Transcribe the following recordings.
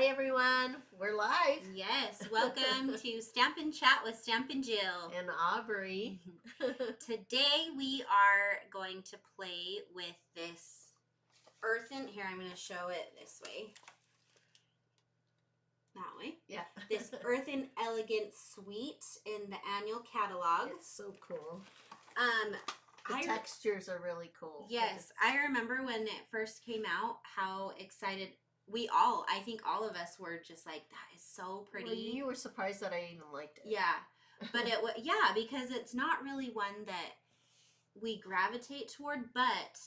everyone, we're live. Yes, welcome to Stamp and Chat with Stamp and Jill. And Aubrey. Today we are going to play with this earthen, here I'm going to show it this way. That way. Yeah. This Earthen Elegance Suite in the annual catalog. It's so cool. The textures are really cool. Yes, I remember when it first came out, how excited I think all of us were just like, that is so pretty. Well, you were surprised that I even liked it. Yeah, but yeah, because it's not really one that we gravitate toward, but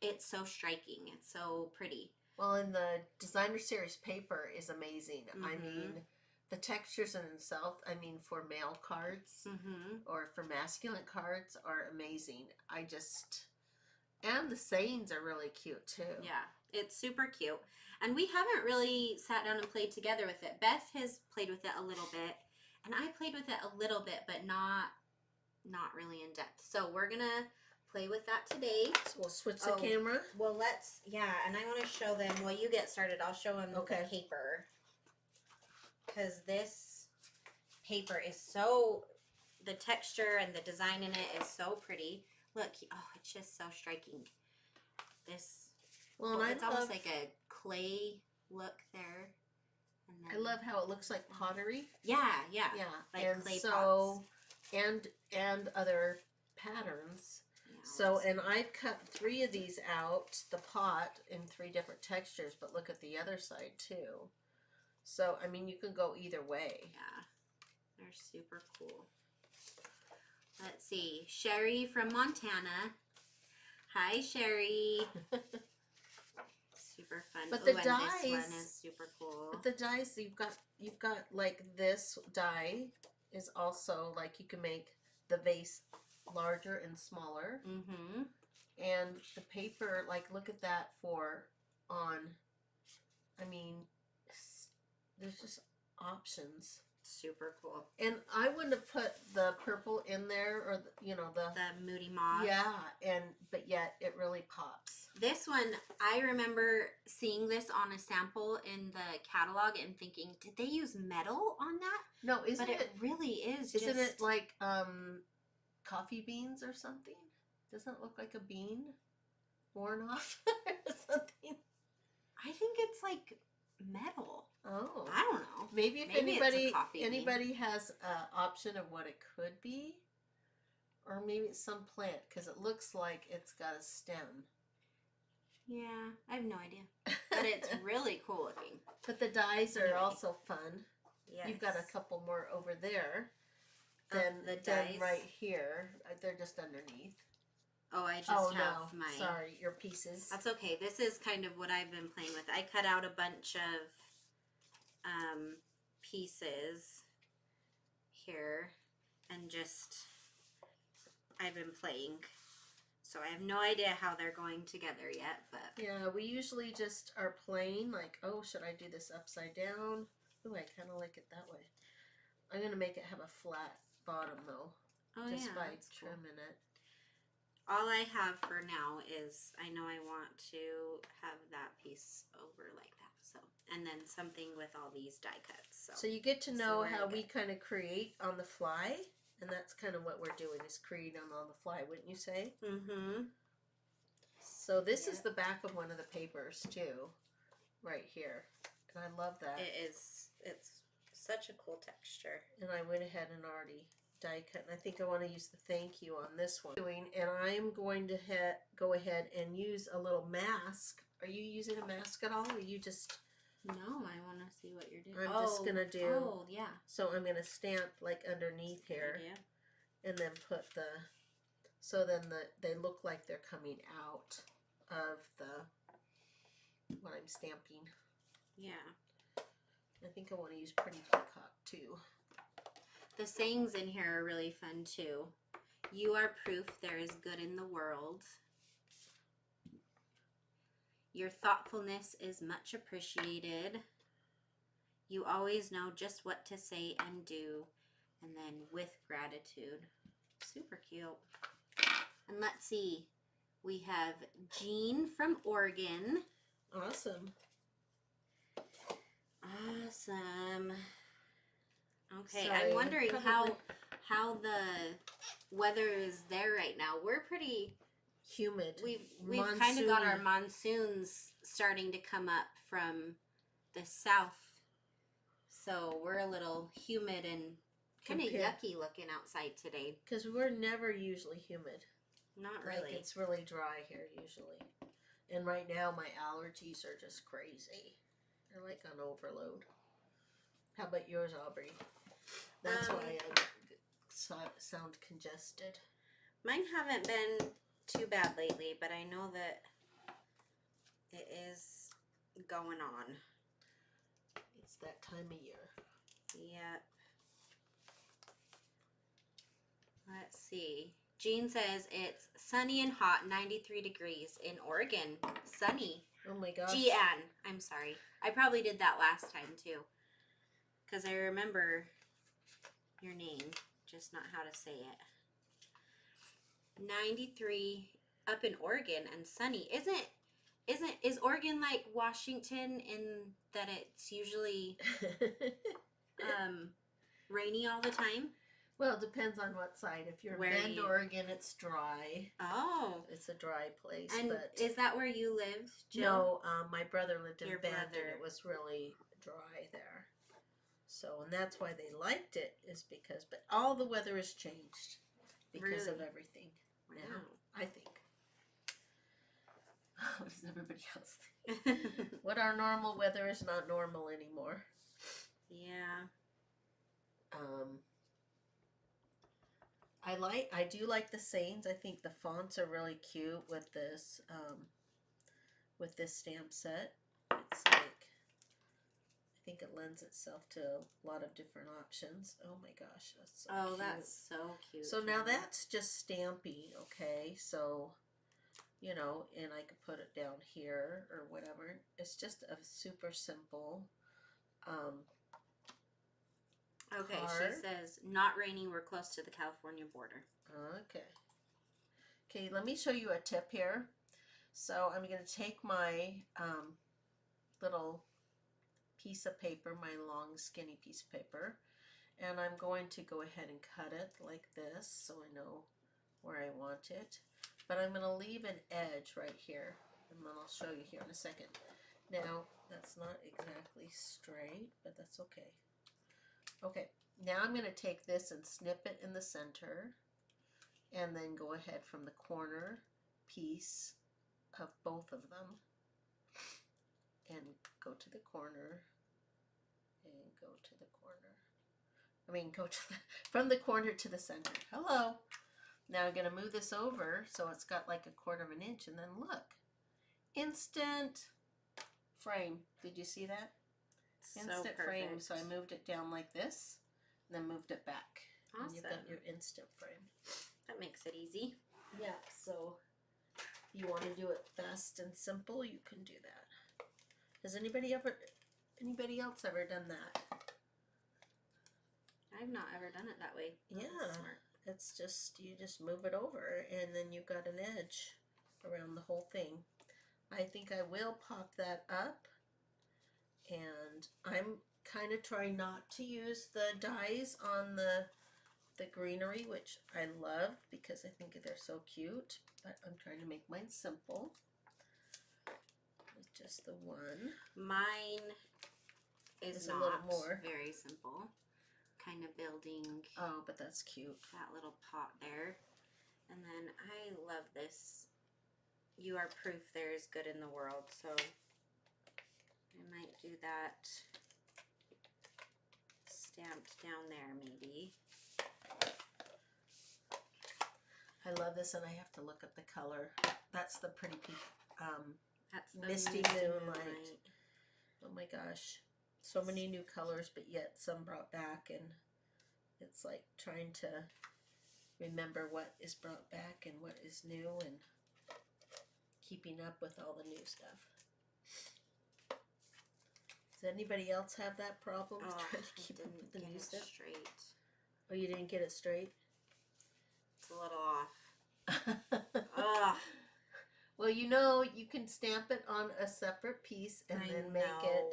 it's so striking. It's so pretty. Well, and the designer series paper is amazing. Mm-hmm. I mean, the textures in itself, for male cards or for masculine cards are amazing. And the sayings are really cute too. Yeah, it's super cute. And we haven't really sat down and played together with it. Beth has played with it a little bit, and I played with it a little bit, but not really in depth. So we're going to play with that today. So we'll switch the camera. Well, and I want to show them, while you get started, I'll show them the paper. Because this paper is the texture and the design in it is so pretty. Look, it's just so striking. It's almost like a clay look there. And then, I love how it looks like pottery. Yeah. Like and clay pots. And other patterns. Yeah, so, and I've cut 3 of these out, the pot, in 3 different textures, but look at the other side too. So, you can go either way. Yeah, they're super cool. Let's see. Sherry from Montana. Hi, Sherry. Super fun. But the dies, and this one is super cool. But the dies, you've got like this die is also like you can make the vase larger and smaller. Mm-hmm. And the paper, look at that there's just options. Super cool. And I wouldn't have put the purple in there, or the Moody Moss. Yeah, but yet it really pops. This one, I remember seeing this on a sample in the catalog and thinking, did they use metal on that? No, but it really is. Isn't it like coffee beans or something? Doesn't it look like a bean worn off or something? I think it's like metal. Oh, I don't know. Maybe anybody has an option of what it could be, or maybe it's some plant, because it looks like it's got a stem. Yeah, I have no idea, but it's really cool looking. But the dies are also fun. Yes. You've got a couple more over there than right here. They're just underneath. Oh, I just have my... Sorry, your pieces. That's okay. This is kind of what I've been playing with. I cut out a bunch of pieces here, and I've been playing. So I have no idea how they're going together yet, but... Yeah, we usually just are playing, should I do this upside down? Ooh, I kind of like it that way. I'm going to make it have a flat bottom, though. Just by trimming it. All I have for now is, I know I want to have that piece over like that. So, and then something with all these die cuts. So you get to know how we kind of create on the fly. And that's kind of what we're doing, is creating on the fly, wouldn't you say? Mm-hmm. So this is the back of one of the papers, too. Right here. And I love that. It's such a cool texture. And I went ahead and already die cut, and I think I want to use the thank you on this one. And I'm going to go ahead and use a little mask. Are you using a mask at all, or you just... No, I want to see what you're doing. I'm just going to do... Oh, yeah. So I'm going to stamp underneath here. Yeah. And then put so then they look like they're coming out of what I'm stamping. Yeah. I think I want to use Pretty Peacock too. The sayings in here are really fun too. You are proof there is good in the world. Your thoughtfulness is much appreciated. You always know just what to say and do. And then with gratitude. Super cute. And let's see. We have Jean from Oregon. Awesome. Awesome. Okay, Sorry, I'm wondering probably how the weather is there right now. We're pretty humid. We've kind of got our Monsoony. monsoons starting to come up from the south. So we're a little humid and kind of Compared- yucky looking outside today. Because we're never usually humid. Not Like, really. it's really dry here usually. And right now my allergies are just crazy. They're like on overload. How about yours, Aubrey? That's why I sound congested. Mine haven't been too bad lately, but I know that it is going on. It's that time of year. Yep. Let's see. Jean says it's sunny and hot, 93 degrees in Oregon. Sunny. Oh my gosh. Jean. I'm sorry. I probably did that last time too. Because I remember your name, just not how to say it. 93 up in Oregon and sunny. Is Oregon like Washington in that it's usually rainy all the time? Well, it depends on what side. If you're Where in Bend, you- Oregon, it's dry. Oh. It's a dry place. And but is that where you live, Jill? no, my brother lived in Your Bend, brother. and it was really dry there. So, and that's why they liked it, is because, but all the weather has changed because of Really? everything Wow. now, I think. What does everybody else think? What our normal weather is not normal anymore. Yeah. I do like the sayings. I think the fonts are really cute with this stamp set. It's like, I think it lends itself to a lot of different options. Oh my gosh, that's so cute. That's so cute. So now Jill. that's just stampy, okay? So, you know, and I could put it down here or whatever. It's just a super simple Okay, card. she says, not raining, we're close to the California border. Okay. Okay, let me show you a tip here. So I'm going to take my little piece of paper, my long skinny piece of paper, and I'm going to go ahead and cut it like this so I know where I want it. But I'm going to leave an edge right here, and then I'll show you here in a second. Now, that's not exactly straight, but that's okay. Okay, now I'm going to take this and snip it in the center, and then go ahead from the corner piece of both of them, and go to the corner, and go to the corner. I mean, go to the, from the corner to the center. Hello. Now I'm going to move this over so it's got like 1/4 inch, and then look. Instant frame. Did you see that? Instant frame. So I moved it down like this, and then moved it back. Awesome. And you've got your instant frame. That makes it easy. Yeah, so if you want to do it fast and simple, you can do that. Has anybody else ever done that? I've not ever done it that way. That was Yeah. smart. It's just, you just move it over, and then you've got an edge around the whole thing. I think I will pop that up, and I'm kind of trying not to use the dies on the greenery, which I love because I think they're so cute, but I'm trying to make mine simple with just the one. Mine is It's a not little more. very simple. Kind of building Oh, but that's cute. that little pot there. And then I love this. You are proof there is good in the world. So I might do that stamped down there maybe. I love this, and I have to look at the color. That's the pretty That's the Misty Moonlight. Oh my gosh. So many new colors, but yet some brought back, and it's like trying to remember what is brought back and what is new, and keeping up with all the new stuff. Does anybody else have that problem? Oh, Trying to I keep up didn't with the get new it stuff? straight. Oh, you didn't get it straight? It's a little off. Ugh. Well, you know, you can stamp it on a separate piece and then make it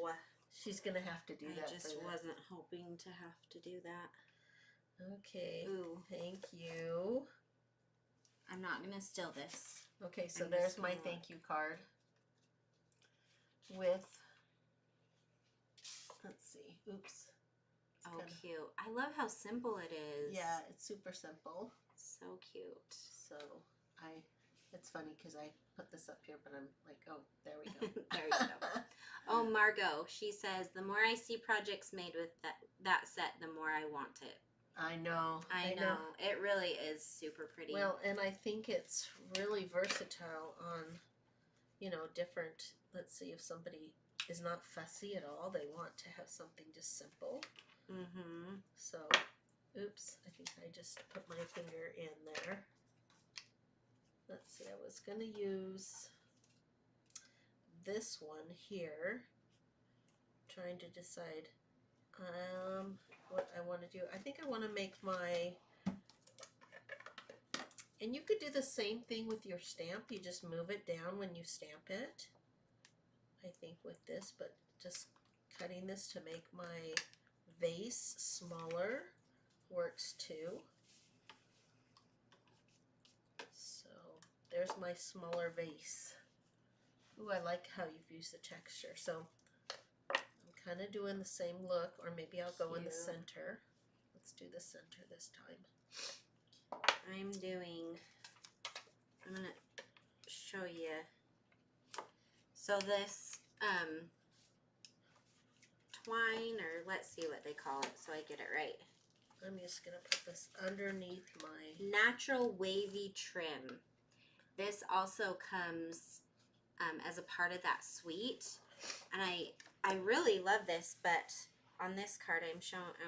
She's gonna have to do that. I just wasn't hoping to have to do that. Okay. Ooh. Thank you. I'm not gonna steal this. Okay, so there's my thank you card with, let's see, oops. Oh, cute. I love how simple it is. Yeah, it's super simple. So cute. So it's funny because I put this up here, but I'm like, oh, there we go. There we go. Oh, Margot, she says, the more I see projects made with that set, the more I want it. I know. I know. It really is super pretty. Well, and I think it's really versatile on, different, let's see, if somebody is not fussy at all, they want to have something just simple. Mm-hmm. So, oops, I think I just put my finger in there. Let's see, I was going to use this one here. Trying to decide what I want to do. I think I want to make my, and you could do the same thing with your stamp. You just move it down when you stamp it. I think with this, but just cutting this to make my vase smaller works too. So there's my smaller vase. Ooh, I like how you've used the texture. So I'm kind of doing the same look, or maybe I'll go in the center. Let's do the center this time. I'm gonna show you. So this twine, or let's see what they call it so I get it right. I'm just gonna put this underneath my natural wavy trim. This also comes as a part of that suite, and I really love this, but on this card I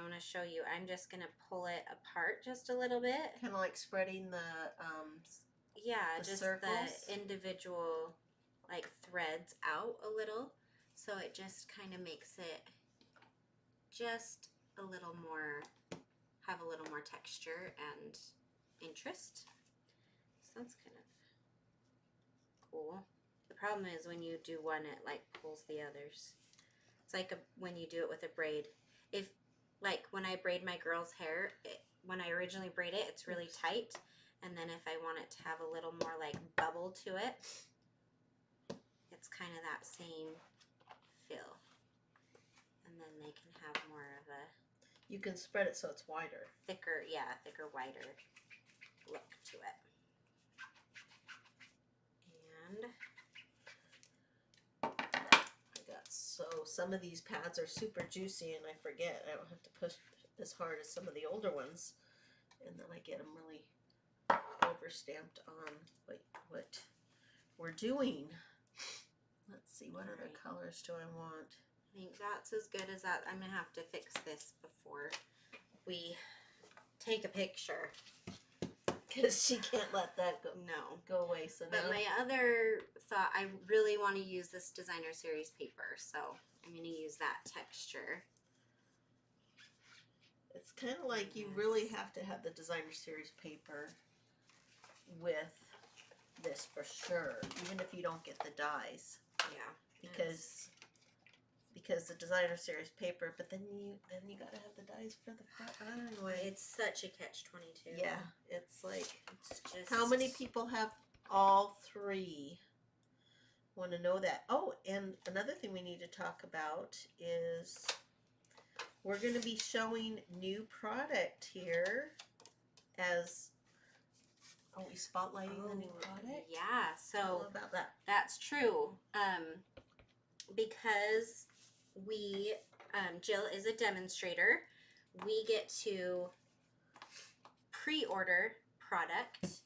want to show you, I'm just gonna pull it apart just a little bit, kind of like spreading the just circles. the individual like threads out a little, so it just kind of makes it just a little more, have a little more texture and interest. So that's kind of cool. The problem is when you do one, it like pulls the others. It's like when you do it with a braid. If like when I braid my girl's hair, when I originally braid it, it's really tight, and then if I want it to have a little more like bubble to it, it's kind of that same feel, and then they can have more of a, you can spread it so it's wider, thicker, wider look to it. And some of these pads are super juicy, and I forget I don't have to push as hard as some of the older ones, and then I get them really over stamped on what we're doing. Let's see, what other colors do I want? I think that's as good as that. I'm gonna have to fix this before we take a picture, because she can't let that go away. So but my other thought, I really want to use this designer series paper, so I'm going to use that texture. It's kind of like you really have to have the designer series paper with this for sure, even if you don't get the dies. Yeah, because the designer series paper, but then you gotta have the dies for the front. Anyway, it's such a catch-22. Yeah, it's like, it's just, how many people have all three? Want to know that. Oh, and another thing we need to talk about is we're going to be showing new product here as, are we spotlighting the new product? Yeah, so tell about that. That's true. Because we, Jill is a demonstrator, we get to pre-order product.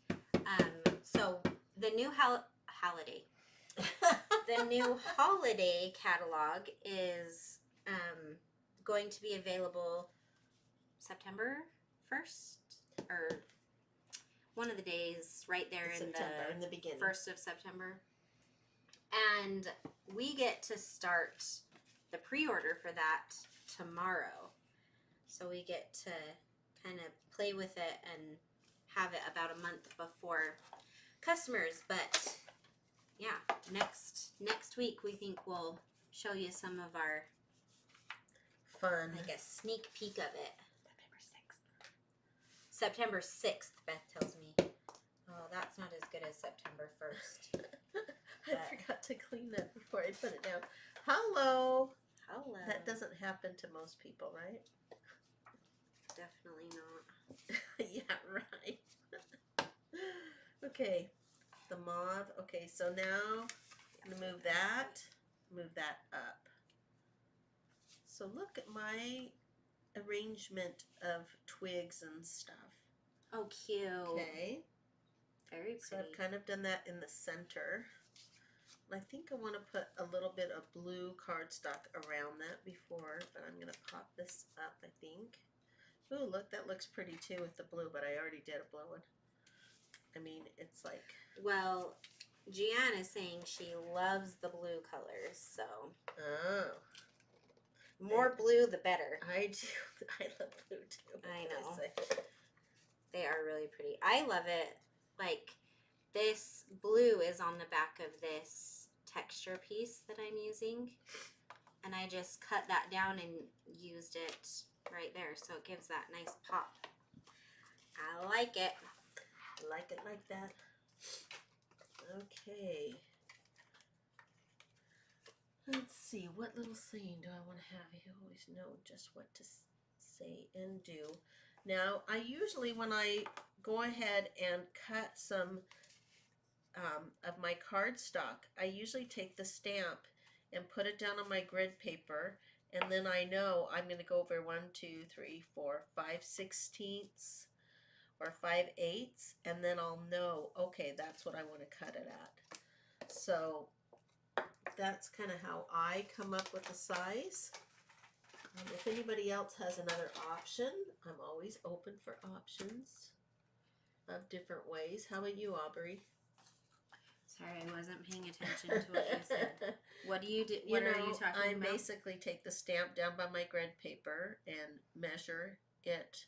So the new holiday. The new holiday catalog is going to be available September 1st, or one of the days right there in the beginning. 1st of September. And we get to start the pre-order for that tomorrow. So we get to kind of play with it and have it about a month before customers. But yeah, next week we think we'll show you some of our fun. like a sneak peek of it. September 6th, Beth tells me. Oh, that's not as good as September 1st. I forgot to clean that before I put it down. Hello. Hello. That doesn't happen to most people, right? Definitely not. Yeah, right. Okay, the mauve. Okay, so now I'm going to move that up. So look at my arrangement of twigs and stuff. Oh, cute. Okay. Very pretty. So I've kind of done that in the center. I think I want to put a little bit of blue cardstock around that before, but I'm going to pop this up, I think. Ooh, look, that looks pretty too with the blue, but I already did a blue one. I mean, it's like... Well, Gianna is saying she loves the blue colors, so... Oh. More blue, the better. I do. I love blue too. I know. They are really pretty. I love it. Like, this blue is on the back of this texture piece that I'm using. And I just cut that down and used it right there. So it gives that nice pop. I like it. I like it like that. Okay. Let's see. What little saying do I want to have? You always know just what to say and do. Now, I usually, when I go ahead and cut some of my cardstock, I usually take the stamp and put it down on my grid paper, and then I know I'm going to go over 1, 2, 3, 4, 5/16 or 5/8, and then I'll know, okay, that's what I want to cut it at. So that's kind of how I come up with the size. If anybody else has another option, I'm always open for options of different ways. How about you, Aubrey? Sorry, I wasn't paying attention to what you said. What do you do? What are you talking I about? basically take the stamp down by my grid paper and measure it.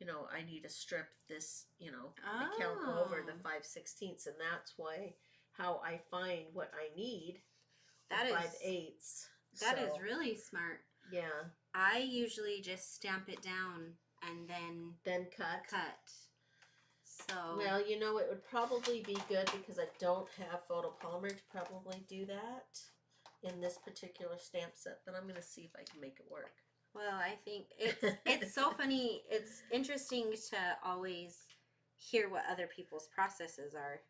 You know, I need to strip this, you know, I count over the 5/16, and that's why how I find what I need. That is 5/8. That is really smart. Yeah. I usually just stamp it down and then cut. So well, you know, it would probably be good because I don't have photopolymer to probably do that in this particular stamp set, but I'm going to see if I can make it work. Well, I think it's so funny. It's interesting to always hear what other people's processes are.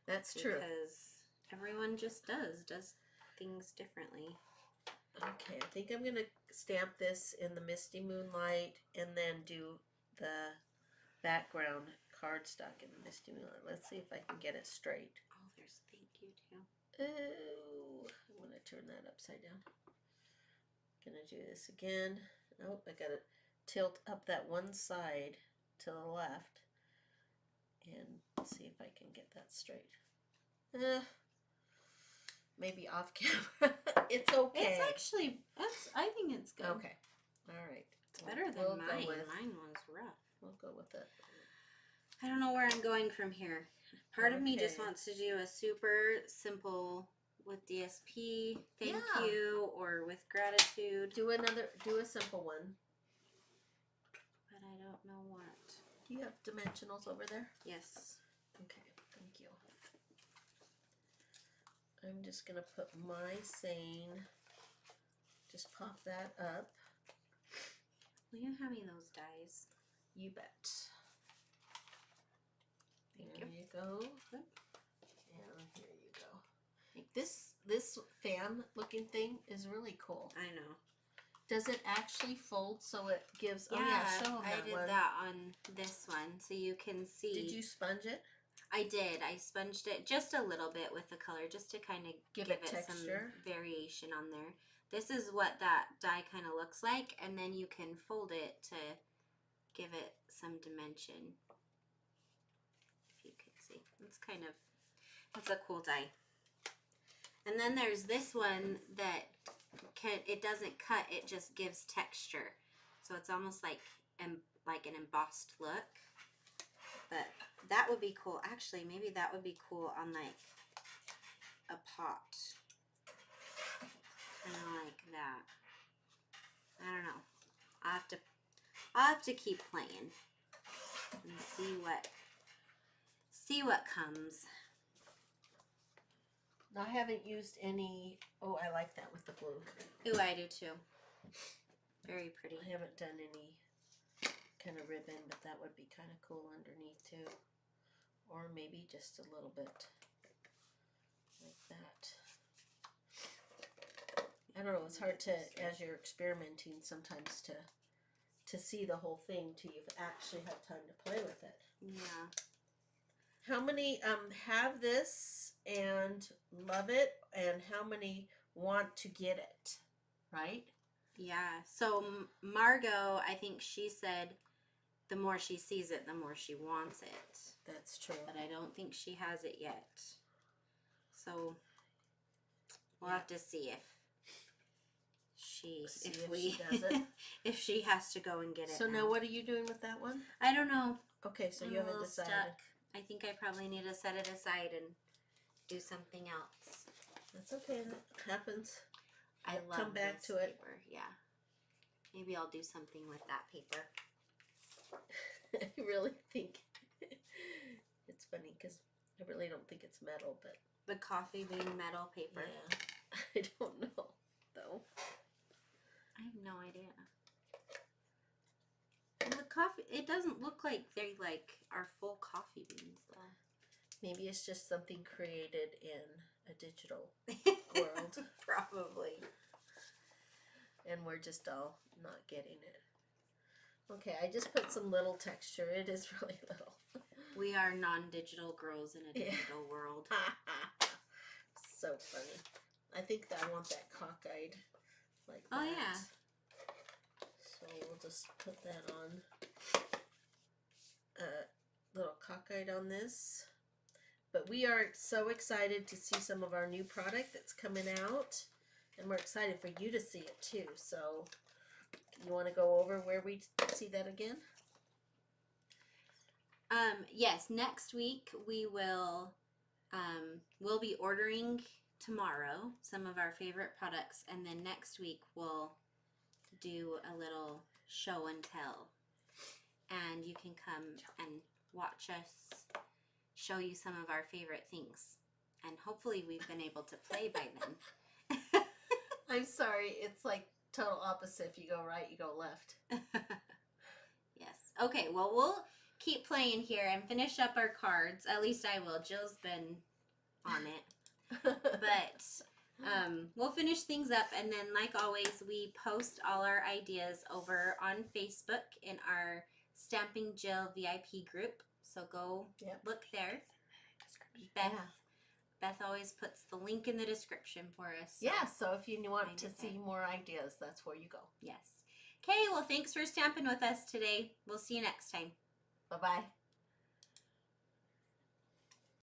That's true. Because everyone just does things differently. Okay, I think I'm going to stamp this in the Misty Moonlight and then do the background cardstock in the Misty Moonlight. Let's see if I can get it straight. Oh, there's thank you too. Oh, I'm going to turn that upside down. Going to do this again. Oh, I got to tilt up that one side to the left and see if I can get that straight. Maybe off camera. It's okay. It's actually, I think it's good. Okay. All right. It's better than mine. Mine was rough. We'll go with it. I don't know where I'm going from here. Part of me just wants to do a super simple with DSP, thank you, or with gratitude. Do a simple one. But I don't know what. Do you have dimensionals over there? Yes. Okay, thank you. I'm just going to put my saying, just pop that up. Will you hand me those dies? You bet. Thank there you go. Good. And here you go. This fan looking thing is really cool. I know. Does it actually fold so it gives? Yeah, oh yeah, show them I that did one. that on this one, so you can see. Did you sponge it? I did. I sponged it just a little bit with the color, just to kind of give it some variation on there. This is what that die kind of looks like, and then you can fold it to give it some dimension. If you could see, it's a cool die. And then there's this one that it doesn't cut; it just gives texture. So it's almost like an embossed look. But that would be cool. Actually, maybe that would be cool on like a pot. Kind of like that. I don't know. I'll have to keep playing and see what comes. I haven't used any. Oh, I like that with the blue. Ooh, I do too. Very pretty. I haven't done any kind of ribbon, but that would be kind of cool underneath too. Or maybe just a little bit like that. I don't know, it's hard to, as you're experimenting, sometimes to see the whole thing till you've actually had time to play with it. Yeah. How many have this and love it, and how many want to get it, right? Yeah. So Margot, I think she said the more she sees it, the more she wants it. That's true. But I don't think she has it yet. So we'll have to see if she does it. if she has to go and get it. So now what are you doing with that one? I don't know. Okay, so I'm you a haven't little decided. stuck. I think I probably need to set it aside and do something else. That's okay. That happens. I love come back this to it. paper. Yeah. Maybe I'll do something with that paper. I really think it's funny because I really don't think it's metal, but The coffee bean metal paper. yeah, I don't know though. I have no idea. And the coffee, it doesn't look like they like are full coffee beans though. Maybe it's just something created in a digital world, Probably. and we're just all not getting it. Okay, I just put some little texture. It is really little. We are non-digital girls in a Yeah. digital world. So funny. I think that I want that cockeyed like Oh, that. yeah. So we'll just put that on. Little cockeyed on this. But we are so excited to see some of our new product that's coming out. And we're excited for you to see it too. So you want to go over where we see that again? Yes, next week we will we'll be ordering tomorrow some of our favorite products, and then next week we'll do a little show and tell, and you can come and watch us show you some of our favorite things, and hopefully we've been able to play by then. I'm sorry, it's like total opposite. If you go right, you go left. Yes. Okay, well, we'll keep playing here and finish up our cards. At least I will. Jill's been on it. But we'll finish things up, and then, like always, we post all our ideas over on Facebook in our Stamping Jill VIP group. So go look there. Beth always puts the link in the description for us. So yeah, so if you want to see more ideas, that's where you go. Yes. Okay, well, thanks for stamping with us today. We'll see you next time. Bye-bye.